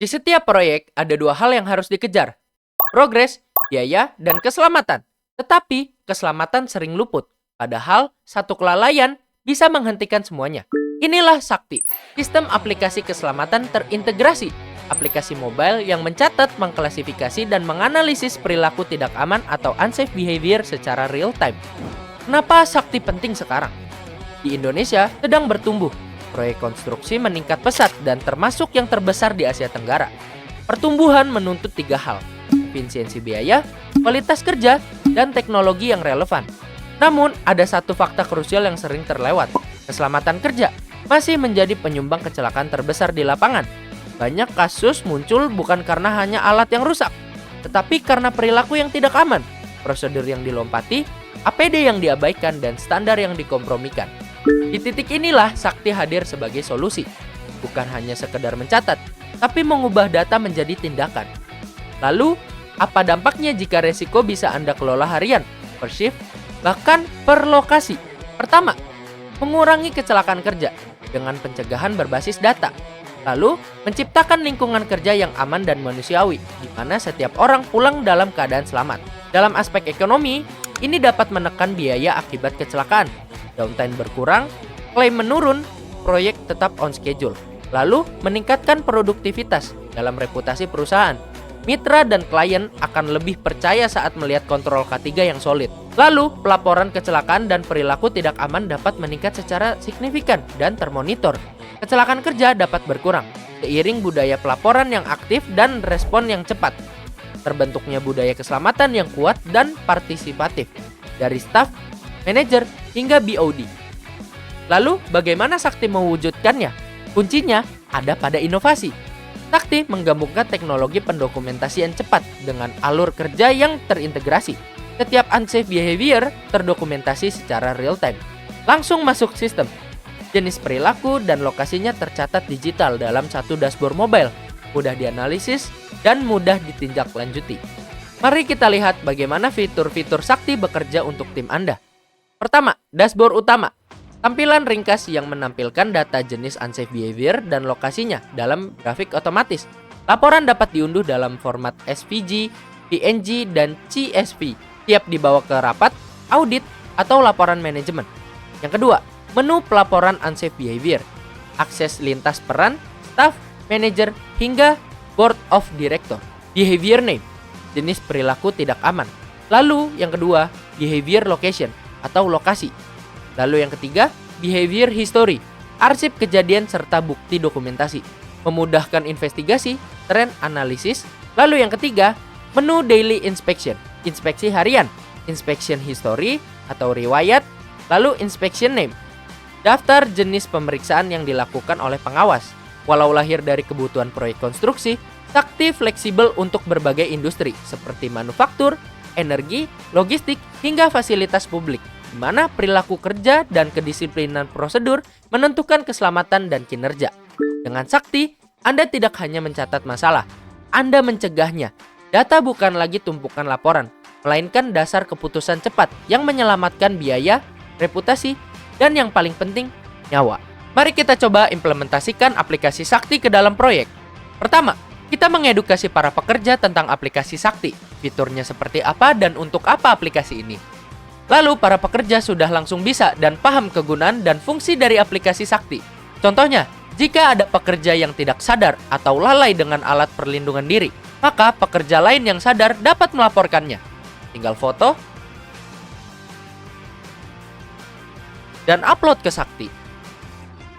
Di setiap proyek ada dua hal yang harus dikejar. Progres, biaya, dan keselamatan. Tetapi, keselamatan sering luput. Padahal, satu kelalaian bisa menghentikan semuanya. Inilah Sakti, sistem aplikasi keselamatan terintegrasi. Aplikasi mobile yang mencatat, mengklasifikasi, dan menganalisis perilaku tidak aman atau unsafe behavior secara real time. Kenapa Sakti penting sekarang? Di Indonesia sedang bertumbuh. Proyek konstruksi meningkat pesat dan termasuk yang terbesar di Asia Tenggara. Pertumbuhan menuntut tiga hal: efisiensi biaya, kualitas kerja, dan teknologi yang relevan. Namun, ada satu fakta krusial yang sering terlewat. Keselamatan kerja masih menjadi penyumbang kecelakaan terbesar di lapangan. Banyak kasus muncul bukan karena hanya alat yang rusak, tetapi karena perilaku yang tidak aman, prosedur yang dilompati, APD yang diabaikan, dan standar yang dikompromikan. Di titik inilah Sakti hadir sebagai solusi. Bukan hanya sekedar mencatat, tapi mengubah data menjadi tindakan. Lalu, apa dampaknya jika resiko bisa Anda kelola harian, per shift, bahkan per lokasi? Pertama, mengurangi kecelakaan kerja dengan pencegahan berbasis data. Lalu, menciptakan lingkungan kerja yang aman dan manusiawi, di mana setiap orang pulang dalam keadaan selamat. Dalam aspek ekonomi, ini dapat menekan biaya akibat kecelakaan. Downtime berkurang, klaim menurun, proyek tetap on schedule. Lalu, meningkatkan produktivitas dalam reputasi perusahaan. Mitra dan klien akan lebih percaya saat melihat kontrol K3 yang solid. Lalu, pelaporan kecelakaan dan perilaku tidak aman dapat meningkat secara signifikan dan termonitor. Kecelakaan kerja dapat berkurang seiring budaya pelaporan yang aktif dan respon yang cepat. Terbentuknya budaya keselamatan yang kuat dan partisipatif dari staf, manajer, hingga BOD. Lalu, bagaimana Sakti mewujudkannya? Kuncinya ada pada inovasi. Sakti menggabungkan teknologi pendokumentasian cepat dengan alur kerja yang terintegrasi. Setiap unsafe behavior terdokumentasi secara real time. Langsung masuk sistem. Jenis perilaku dan lokasinya tercatat digital dalam satu dashboard mobile. Mudah dianalisis dan mudah ditindaklanjuti. Mari kita lihat bagaimana fitur-fitur Sakti bekerja untuk tim Anda. Pertama, dashboard utama. Tampilan ringkas yang menampilkan data jenis unsafe behavior dan lokasinya dalam grafik otomatis. Laporan dapat diunduh dalam format SVG, PNG, dan CSV. Siap dibawa ke rapat, audit, atau laporan manajemen. Yang kedua, menu pelaporan unsafe behavior. Akses lintas peran, staff, manager, hingga board of director. Behavior name, jenis perilaku tidak aman. Lalu yang kedua, behavior location atau lokasi. Lalu yang ketiga, behavior history, arsip kejadian serta bukti dokumentasi, memudahkan investigasi, trend analisis. Lalu yang ketiga, menu daily inspection, inspeksi harian, inspection history atau riwayat, lalu inspection name, daftar jenis pemeriksaan yang dilakukan oleh pengawas. Walau lahir dari kebutuhan proyek konstruksi, Sakti fleksibel untuk berbagai industri seperti manufaktur, energi, logistik, hingga fasilitas publik, di mana perilaku kerja dan kedisiplinan prosedur menentukan keselamatan dan kinerja. Dengan Sakti, Anda tidak hanya mencatat masalah, Anda mencegahnya. Data bukan lagi tumpukan laporan, melainkan dasar keputusan cepat yang menyelamatkan biaya, reputasi, dan yang paling penting, nyawa. Mari kita coba implementasikan aplikasi Sakti ke dalam proyek. Pertama, kita mengedukasi para pekerja tentang aplikasi Sakti, fiturnya seperti apa dan untuk apa aplikasi ini. Lalu para pekerja sudah langsung bisa dan paham kegunaan dan fungsi dari aplikasi Sakti. Contohnya, jika ada pekerja yang tidak sadar atau lalai dengan alat perlindungan diri, maka pekerja lain yang sadar dapat melaporkannya. Tinggal foto dan upload ke Sakti.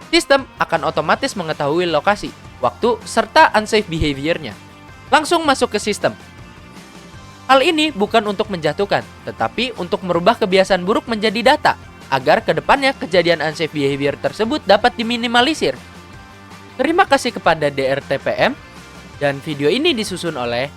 Sistem akan otomatis mengetahui lokasi, waktu, serta unsafe behavior-nya. Langsung masuk ke sistem. Hal ini bukan untuk menjatuhkan, tetapi untuk merubah kebiasaan buruk menjadi data, agar kedepannya kejadian unsafe behavior tersebut dapat diminimalisir. Terima kasih kepada DRTPM, dan video ini disusun oleh